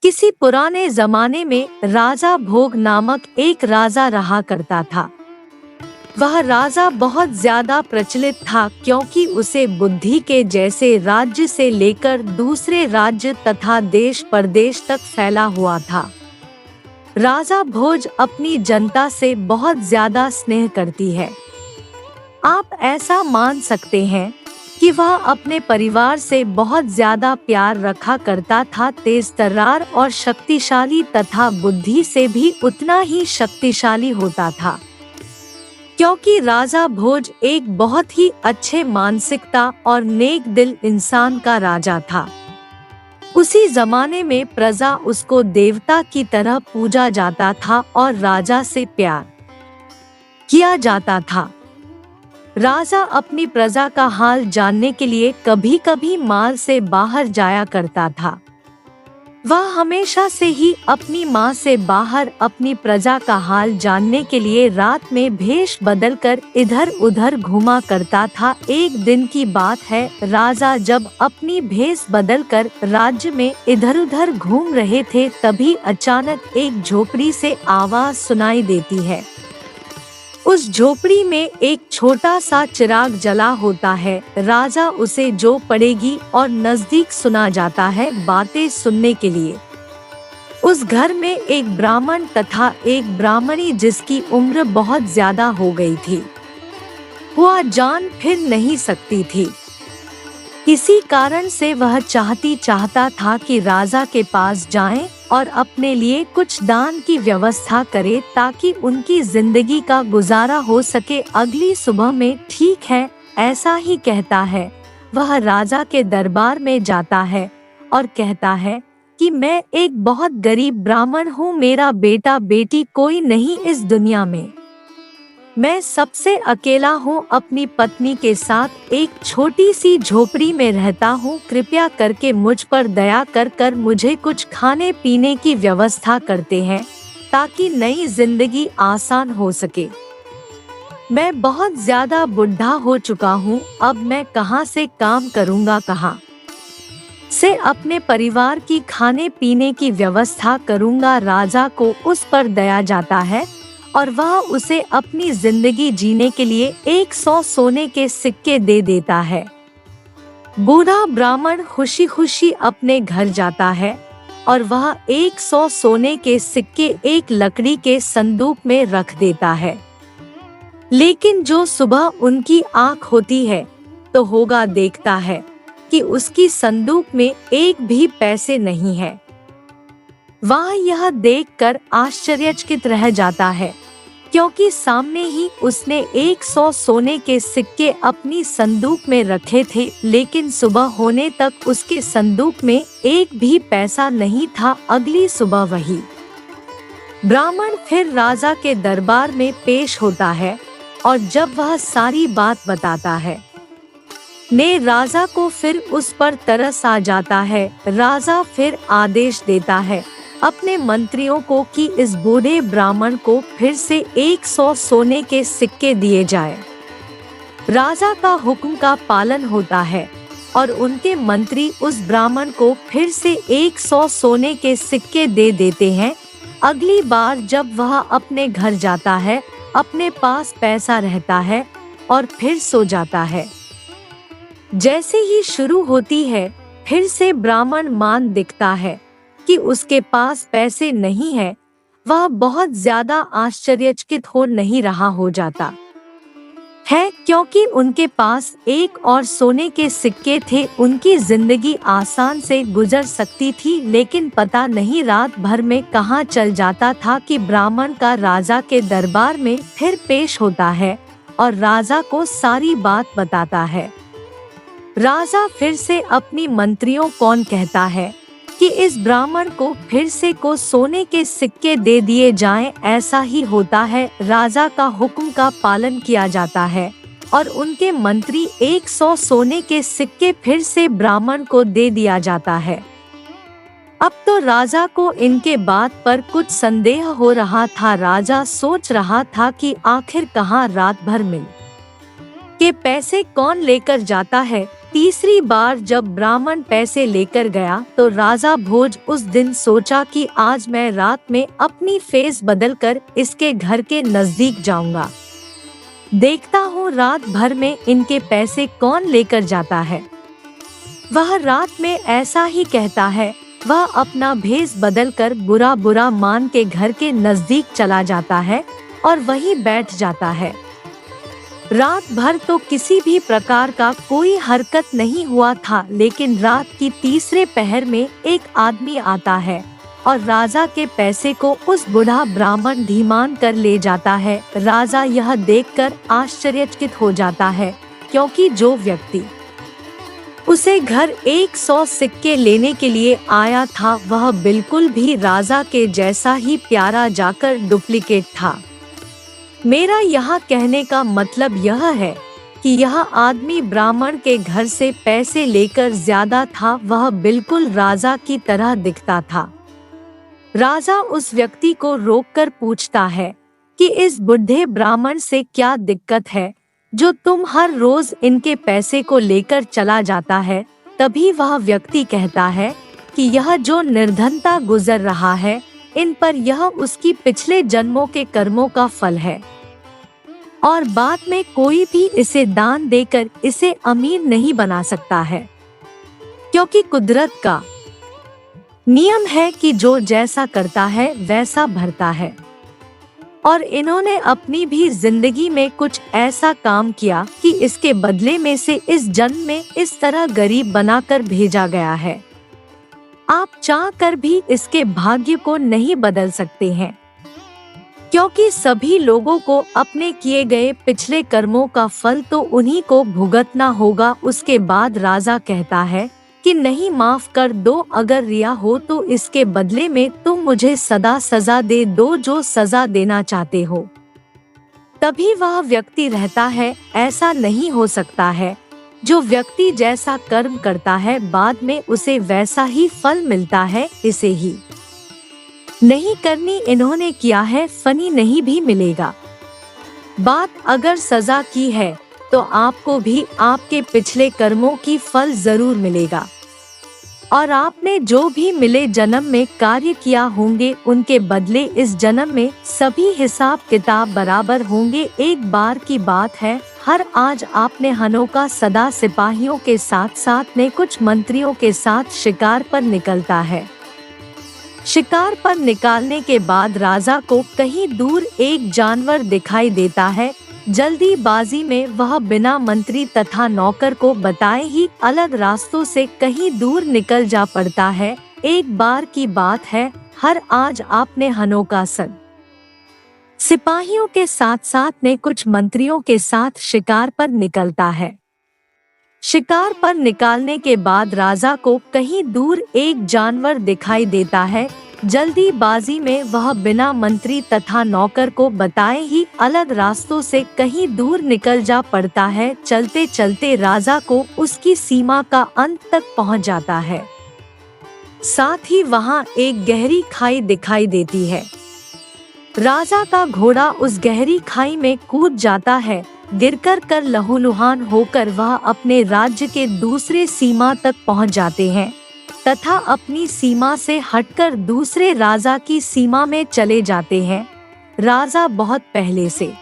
किसी पुराने जमाने में राजा भोग नामक एक राजा रहा करता था। वह राजा बहुत ज्यादा प्रचलित था क्योंकि उसे बुद्धि के जैसे राज्य से लेकर दूसरे राज्य तथा देश परदेश तक फैला हुआ था। राजा भोज अपनी जनता से बहुत ज्यादा स्नेह करती है। आप ऐसा मान सकते हैं कि वह अपने परिवार से बहुत ज्यादा प्यार रखा करता था। तेज तर्रार और शक्तिशाली तथा बुद्धि से भी उतना ही शक्तिशाली होता था, क्योंकि राजा भोज एक बहुत ही अच्छे मानसिकता और नेक दिल इंसान का राजा था। उसी जमाने में प्रजा उसको देवता की तरह पूजा जाता था और राजा से प्यार किया जाता था। राजा अपनी प्रजा का हाल जानने के लिए कभी कभी माल से बाहर जाया करता था। वह हमेशा से ही अपनी माँ से बाहर अपनी प्रजा का हाल जानने के लिए रात में भेष बदलकर इधर उधर घूमा करता था। एक दिन की बात है, राजा जब अपनी भेष बदलकर राज्य में इधर उधर घूम रहे थे, तभी अचानक एक झोपड़ी से आवाज सुनाई देती है। उस झोपड़ी में एक छोटा सा चिराग जला होता है। राजा उसे जो पड़ेगी और नजदीक सुना जाता है बातें सुनने के लिए। उस घर में एक ब्राह्मण तथा एक ब्राह्मणी जिसकी उम्र बहुत ज्यादा हो गई थी। वह जान फिर नहीं सकती थी। इसी कारण से वह चाहता था कि राजा के पास जाएं और अपने लिए कुछ दान की व्यवस्था करे ताकि उनकी जिंदगी का गुजारा हो सके। अगली सुबह में, ठीक है, ऐसा ही कहता है, वह राजा के दरबार में जाता है और कहता है कि मैं एक बहुत गरीब ब्राह्मण हूँ, मेरा बेटा बेटी कोई नहीं इस दुनिया में। मैं सबसे अकेला हूँ, अपनी पत्नी के साथ एक छोटी सी झोपड़ी में रहता हूँ। कृपया करके मुझ पर दया कर मुझे कुछ खाने पीने की व्यवस्था करते हैं ताकि नई जिंदगी आसान हो सके। मैं बहुत ज्यादा बुढ़ा हो चुका हूँ, अब मैं कहाँ से काम करूँगा, कहाँ से अपने परिवार की खाने पीने की व्यवस्था करूँगा। राजा को उस पर दया जाता है और वह उसे अपनी जिंदगी जीने के लिए 100 सोने के सिक्के दे देता है। बूढ़ा ब्राह्मण खुशी खुशी अपने घर जाता है और वह 100 सोने के सिक्के एक लकड़ी के संदूक में रख देता है। लेकिन जो सुबह उनकी आँख होती है तो होगा देखता है कि उसकी संदूक में एक भी पैसे नहीं है। वह यह देखकर आश्चर्यचकित रह जाता है, क्योंकि सामने ही उसने 100 सोने के सिक्के अपनी संदूक में रखे थे, लेकिन सुबह होने तक उसके संदूक में एक भी पैसा नहीं था। अगली सुबह वही ब्राह्मण फिर राजा के दरबार में पेश होता है और जब वह सारी बात बताता है ने राजा को फिर उस पर तरस आ जाता है। राजा फिर आदेश देता है अपने मंत्रियों को कि इस बूढ़े ब्राह्मण को फिर से 100 सोने के सिक्के दिए जाए। राजा का हुक्म का पालन होता है और उनके मंत्री उस ब्राह्मण को फिर से 100 सोने के सिक्के दे देते हैं। अगली बार जब वह अपने घर जाता है, अपने पास पैसा रहता है और फिर सो जाता है। जैसे ही शुरू होती है, फिर से ब्राह्मण मान दिखता है कि उसके पास पैसे नहीं है। वह बहुत ज्यादा आश्चर्यचकित हो नहीं रहा हो जाता है, क्योंकि उनके पास एक और सोने के सिक्के थे। उनकी जिंदगी आसान से गुजर सकती थी, लेकिन पता नहीं रात भर में कहाँ चल जाता था कि ब्राह्मण का राजा के दरबार में फिर पेश होता है और राजा को सारी बात बताता है। राजा फिर से अपनी मंत्रियों कौन कहता है कि इस ब्राह्मण को फिर से को सोने के सिक्के दे दिए जाएं। ऐसा ही होता है, राजा का हुक्म का पालन किया जाता है और उनके मंत्री 100 सोने के सिक्के फिर से ब्राह्मण को दे दिया जाता है। अब तो राजा को इनके बात पर कुछ संदेह हो रहा था। राजा सोच रहा था कि आखिर कहाँ रात भर में के पैसे कौन लेकर जाता है। तीसरी बार जब ब्राह्मण पैसे लेकर गया तो राजा भोज उस दिन सोचा कि आज मैं रात में अपनी फेस बदलकर इसके घर के नजदीक जाऊंगा। देखता हूँ रात भर में इनके पैसे कौन लेकर जाता है। वह रात में ऐसा ही कहता है। वह अपना भेष बदलकर बुरा बुरा मान के घर के नजदीक चला जाता है और वहीं बैठ जाता है। रात भर तो किसी भी प्रकार का कोई हरकत नहीं हुआ था, लेकिन रात की तीसरे पहर में एक आदमी आता है और राजा के पैसे को उस बूढ़ा ब्राह्मण धीमान कर ले जाता है। राजा यह देखकर आश्चर्यचकित हो जाता है, क्योंकि जो व्यक्ति उसे घर 100 सिक्के लेने के लिए आया था वह बिल्कुल भी राजा के जैसा ही प्यारा जाकर डुप्लीकेट था। मेरा यहाँ कहने का मतलब यह है कि यह आदमी ब्राह्मण के घर से पैसे लेकर ज्यादा था, वह बिल्कुल राजा की तरह दिखता था। राजा उस व्यक्ति को रोककर पूछता है कि इस बुढ़े ब्राह्मण से क्या दिक्कत है जो तुम हर रोज इनके पैसे को लेकर चला जाता है। तभी वह व्यक्ति कहता है कि यह जो निर्धनता गुजर रहा है इन पर यह उसकी पिछले जन्मों के कर्मों का फल है और बाद में कोई भी इसे दान देकर इसे अमीर नहीं बना सकता है, क्योंकि कुदरत का नियम है कि जो जैसा करता है वैसा भरता है। और इन्होंने अपनी भी जिंदगी में कुछ ऐसा काम किया कि इसके बदले में से इस जन्म में इस तरह गरीब बनाकर भेजा गया है। आप चाह कर भी इसके भाग्य को नहीं बदल सकते हैं, क्योंकि सभी लोगों को अपने किए गए पिछले कर्मों का फल तो उन्हीं को भुगतना होगा। उसके बाद राजा कहता है कि नहीं, माफ कर दो, अगर रिया हो तो इसके बदले में तुम मुझे सदा सजा दे दो जो सजा देना चाहते हो। तभी वह व्यक्ति रहता है, ऐसा नहीं हो सकता है। जो व्यक्ति जैसा कर्म करता है बाद में उसे वैसा ही फल मिलता है, इसे ही नहीं करनी इन्होंने किया है, फनी नहीं भी मिलेगा। बात अगर सजा की है तो आपको भी आपके पिछले कर्मों की फल जरूर मिलेगा और आपने जो भी मिले जन्म में कार्य किया होंगे उनके बदले इस जन्म में सभी हिसाब किताब बराबर होंगे। एक बार की बात है, आज आपने हनोका सदा सिपाहियों के साथ साथ में कुछ मंत्रियों के साथ शिकार पर निकलता है। शिकार पर निकालने के बाद राजा को कहीं दूर एक जानवर दिखाई देता है। जल्दीबाजी में वह बिना मंत्री तथा नौकर को बताए ही अलग रास्तों से कहीं दूर निकल जा पड़ता है। एक बार की बात है, आज आपने हनोका सिपाहियों के साथ साथ में कुछ मंत्रियों के साथ शिकार पर निकलता है। शिकार पर निकालने के बाद राजा को कहीं दूर एक जानवर दिखाई देता है। जल्दीबाजी में वह बिना मंत्री तथा नौकर को बताए ही अलग रास्तों से कहीं दूर निकल जा पड़ता है। चलते चलते राजा को उसकी सीमा का अंत तक पहुंच जाता है। साथ ही वहां एक गहरी खाई दिखाई देती है। राजा का घोड़ा उस गहरी खाई में कूद जाता है। गिरकर लहूलुहान होकर वह अपने राज्य के दूसरे सीमा तक पहुंच जाते हैं तथा अपनी सीमा से हटकर दूसरे राजा की सीमा में चले जाते हैं। राजा बहुत पहले से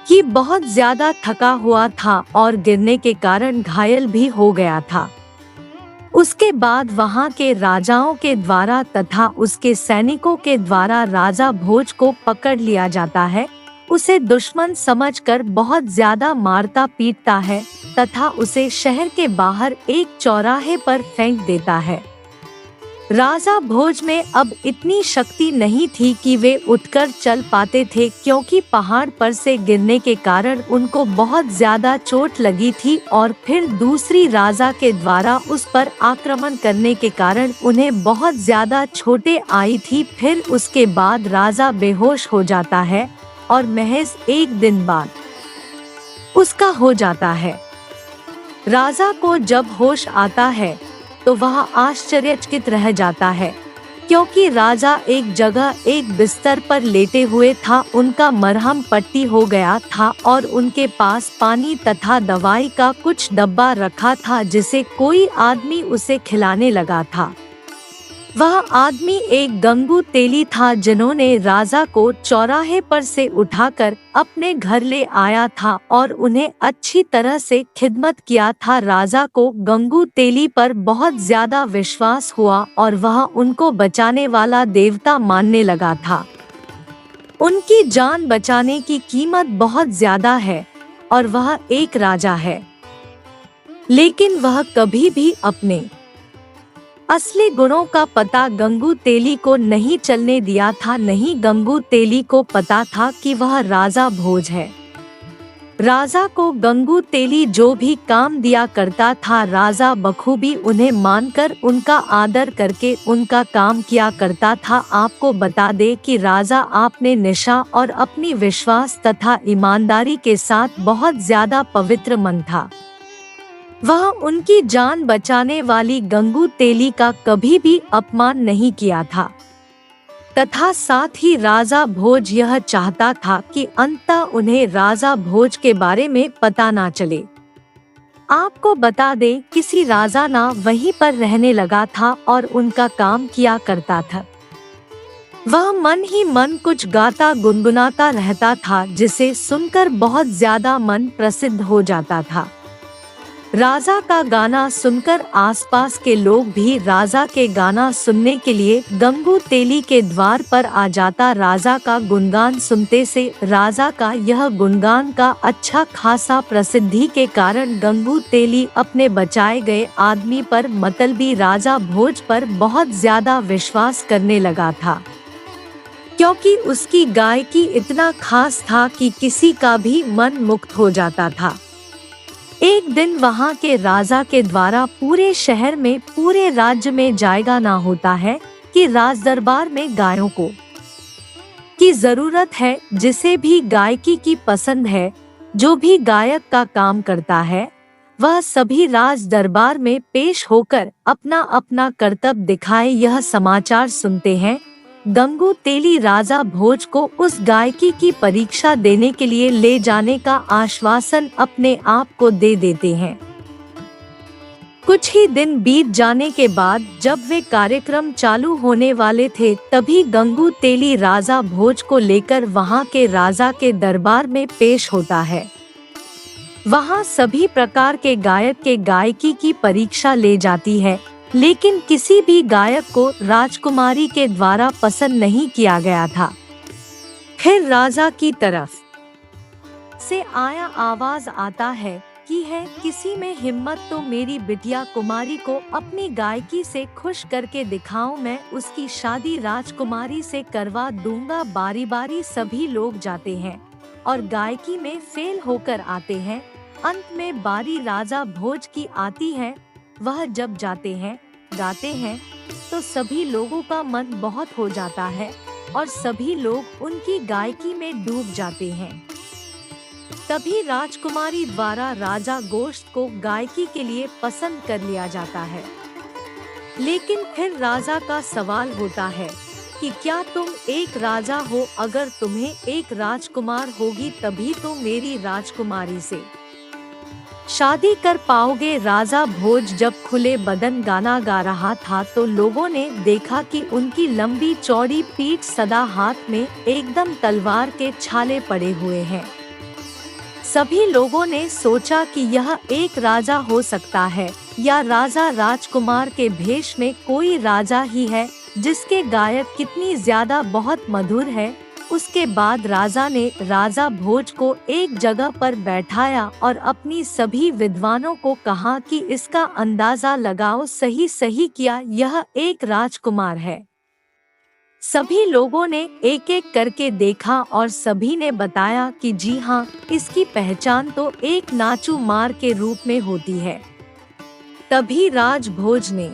ही बहुत ज्यादा थका हुआ था और गिरने के कारण घायल भी हो गया था। उसके बाद वहां के राजाओं के द्वारा तथा उसके सैनिकों के द्वारा राजा भोज को पकड़ लिया जाता है। उसे दुश्मन समझकर बहुत ज्यादा मारता पीटता है तथा उसे शहर के बाहर एक चौराहे पर फेंक देता है। राजा भोज में अब इतनी शक्ति नहीं थी कि वे उठकर चल पाते थे, क्योंकि पहाड़ पर से गिरने के कारण उनको बहुत ज्यादा चोट लगी थी और फिर दूसरी राजा के द्वारा उस पर आक्रमण करने के कारण उन्हें बहुत ज्यादा चोटें आई थी। फिर उसके बाद राजा बेहोश हो जाता है और महज एक दिन बाद उसका हो जाता है। राजा को जब होश आता है तो वह आश्चर्यचकित रह जाता है, क्योंकि राजा एक जगह एक बिस्तर पर लेटे हुए था, उनका मरहम पट्टी हो गया था और उनके पास पानी तथा दवाई का कुछ डब्बा रखा था जिसे कोई आदमी उसे खिलाने लगा था। वह आदमी एक गंगू तेली था जिन्होंने राजा को चौराहे पर से उठाकर अपने घर ले आया था और उन्हें अच्छी तरह से खिदमत किया था। राजा को गंगू तेली पर बहुत ज्यादा विश्वास हुआ और वह उनको बचाने वाला देवता मानने लगा था। उनकी जान बचाने की कीमत बहुत ज्यादा है और वह एक राजा है, लेकिन वह कभी भी अपने असली गुणों का पता गंगू तेली को नहीं चलने दिया था। नहीं गंगू तेली को पता था कि वह राजा भोज है। राजा को गंगू तेली जो भी काम दिया करता था, राजा बखूबी उन्हें मानकर उनका आदर करके उनका काम किया करता था। आपको बता दे कि राजा आपने निशा और अपनी विश्वास तथा ईमानदारी के साथ बहुत ज्यादा पवित्र मन था। वह उनकी जान बचाने वाली गंगू तेली का कभी भी अपमान नहीं किया था तथा साथ ही राजा भोज यह चाहता था कि अंततः उन्हें राजा भोज के बारे में पता ना चले। आपको बता दें, किसी राजा ना वहीं पर रहने लगा था और उनका काम किया करता था। वह मन ही मन कुछ गाता गुनगुनाता रहता था जिसे सुनकर बहुत ज्यादा मन प्रसिद्ध हो जाता था। राजा का गाना सुनकर आसपास के लोग भी राजा के गाना सुनने के लिए गंगू तेली के द्वार पर आ जाता। राजा का गुणगान सुनते से राजा का यह गुणगान का अच्छा खासा प्रसिद्धि के कारण गंगू तेली अपने बचाए गए आदमी पर मतलबी राजा भोज पर बहुत ज्यादा विश्वास करने लगा था, क्योंकि उसकी गायकी इतना खास था कि किसी का भी मन मुक्त हो जाता था। एक दिन वहां के राजा के द्वारा पूरे शहर में, पूरे राज्य में जायगा ना होता है कि राज दरबार में गायों को की जरूरत है। जिसे भी गायकी की पसंद है, जो भी गायक का काम करता है, वह सभी राज दरबार में पेश होकर अपना अपना कर्तव्य दिखाए। यह समाचार सुनते हैं गंगू तेली राजा भोज को उस गायकी की परीक्षा देने के लिए ले जाने का आश्वासन अपने आप को दे देते हैं। कुछ ही दिन बीत जाने के बाद जब वे कार्यक्रम चालू होने वाले थे, तभी गंगू तेली राजा भोज को लेकर वहां के राजा के दरबार में पेश होता है। वहां सभी प्रकार के गायक के गायकी की परीक्षा ले जाती है, लेकिन किसी भी गायक को राजकुमारी के द्वारा पसंद नहीं किया गया था। फिर राजा की तरफ से आया आवाज आता है कि है किसी में हिम्मत तो मेरी बिटिया कुमारी को अपनी गायकी से खुश करके दिखाऊं, मैं उसकी शादी राजकुमारी से करवा दूंगा। बारी बारी सभी लोग जाते हैं और गायकी में फेल होकर आते हैं। अंत में बारी राजा भोज की आती है। वह जब जाते हैं, गाते हैं, तो सभी लोगों का मन बहुत हो जाता है और सभी लोग उनकी गायकी में डूब जाते हैं। तभी राजकुमारी द्वारा राजा गोश्त को गायकी के लिए पसंद कर लिया जाता है। लेकिन फिर राजा का सवाल होता है कि क्या तुम एक राजा हो? अगर तुम्हें एक राजकुमार होगी तभी तो मेरी राजकुमारी से शादी कर पाओगे। राजा भोज जब खुले बदन गाना गा रहा था तो लोगों ने देखा कि उनकी लंबी चौड़ी पीठ सदा हाथ में एकदम तलवार के छाले पड़े हुए हैं। सभी लोगों ने सोचा कि यह एक राजा हो सकता है या राजा राजकुमार के भेष में कोई राजा ही है जिसके गायक कितनी ज्यादा बहुत मधुर है। उसके बाद राजा ने राजा भोज को एक जगह पर बैठाया और अपनी सभी विद्वानों को कहा कि इसका अंदाजा लगाओ, सही सही किया, यह एक राजकुमार है। सभी लोगों ने एक एक करके देखा और सभी ने बताया कि जी हाँ, इसकी पहचान तो एक नाचू मार के रूप में होती है। तभी राज भोज ने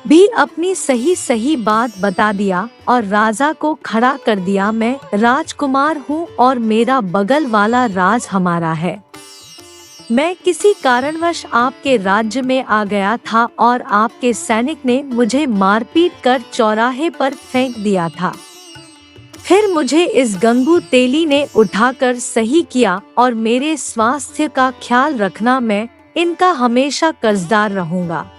भी अपनी सही सही बात बता दिया और राजा को खड़ा कर दिया। मैं राजकुमार हूँ और मेरा बगल वाला राज हमारा है। मैं किसी कारणवश आपके राज्य में आ गया था और आपके सैनिक ने मुझे मारपीट कर चौराहे पर फेंक दिया था। फिर मुझे इस गंगू तेली ने उठाकर सही किया और मेरे स्वास्थ्य का ख्याल रखना, मैं इनका हमेशा कर्जदार रहूंगा।